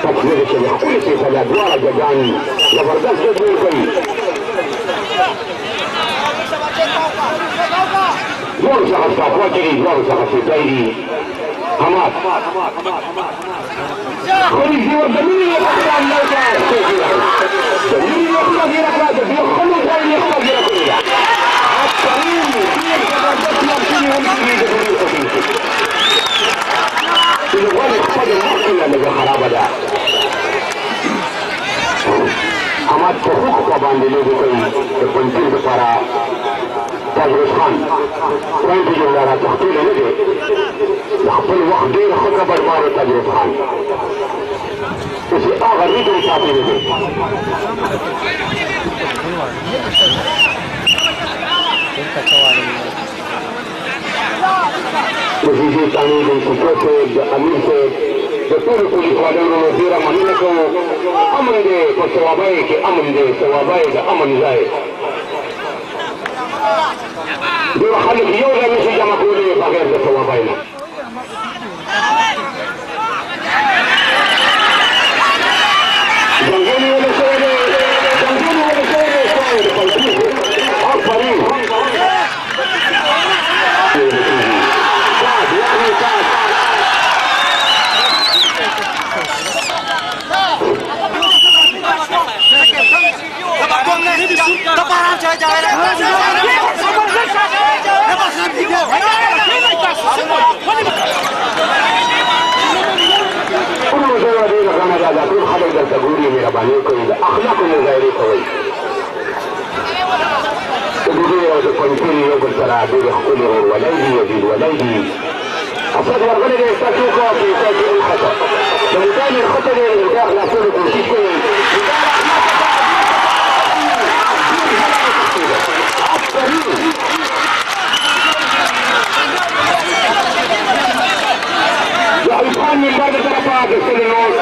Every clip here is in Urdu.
تصویر چې د خپلې فیصله دواړه ججان زبردست ګډون کوي. دواړو څخه ساقوا کوي، دواړو څخه فدای دي. حماد خلیفي ورته مینې وکړه، الله تعالی د مینې وخته ډېره کړه، د دې خلو ځای یې خپله ډېره کړې ده. آفرین ډېر زبردست مارشونې هم کړي د ډېرې خوښې چې لوبغاړې خپله مخکې لږه خرابه ده. حماد په ښه خوا باندې لوبې کوي د پنجیر دپاره. تاجروس خان پوینټ یې یو را تښتېلی نه دی، د خپل وخت ډېر ښه کبډبار و تاجروس خان. اوس یې هغه ریډل پاتې نه دی. د فیضي ثاني د کوټو صاحب د امیر صاحب د ټولو پولیس والانو ډېره مننه کوو. امن دی په ثوابۍ کې، امن دی ثوابۍ د امن ځای. ډېر خلک یو ځای نشي جمع کولی بغیر د ثوابۍ نه. جنګون یې ولې شوی دی، جنګون یې ولې شوی دی، شوی د پنجیر آفرین. ټول خلک درته ګوري، مهرباني کوي، د اخلاقو مظاهرې کوئ. د ډوډۍ او د پنجرې یو بل سره ډېرې ښکلې ورولۍ دي، یزید ولۍ دي. اسد ورغلی دی، ستاسو وکړه چې ستاسو وخته د موټر یې ښکته دی، د موټر خلاصولو کوشش کوي. د ایوب خان منبر د طرفه اخیستلې نوټ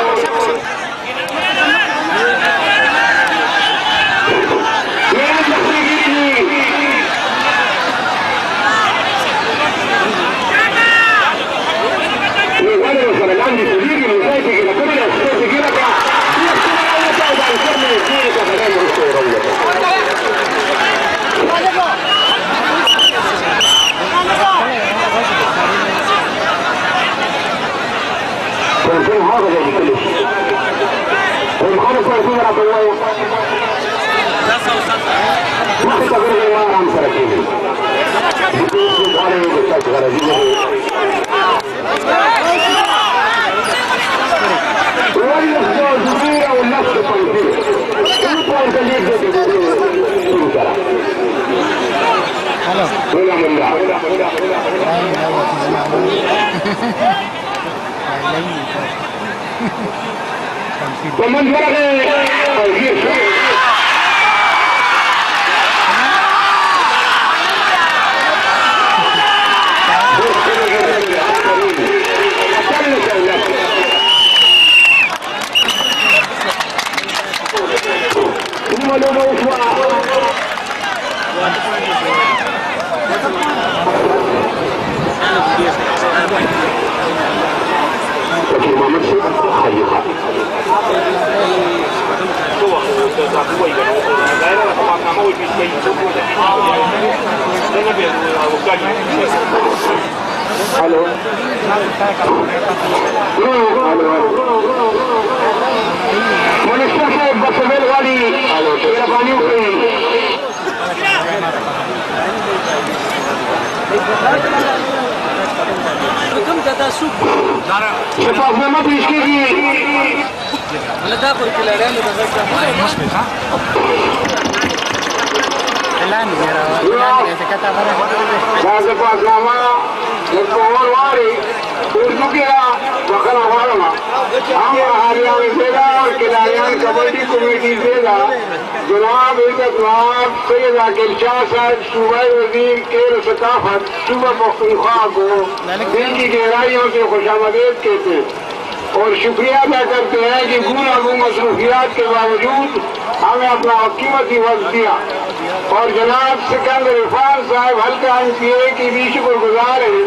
جناب اطلاق سید عاقل شاہ صاحب صوبہ وزیر کیر ثقافت صوبہ پختونخوا کو دل کی گہرائیوں سے خوش آمدید کہتے ہیں اور شکریہ ادا کرتے ہیں کہ گوناگوں مصروفیات کے باوجود ہمیں اپنا قیمتی وقت دیا. اور جناب سکندر عرفان صاحب حلقہ ایم پی اے کی بھی شکر گزار ہیں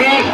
20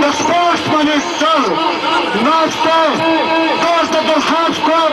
the sportsman is still not still doors of the half club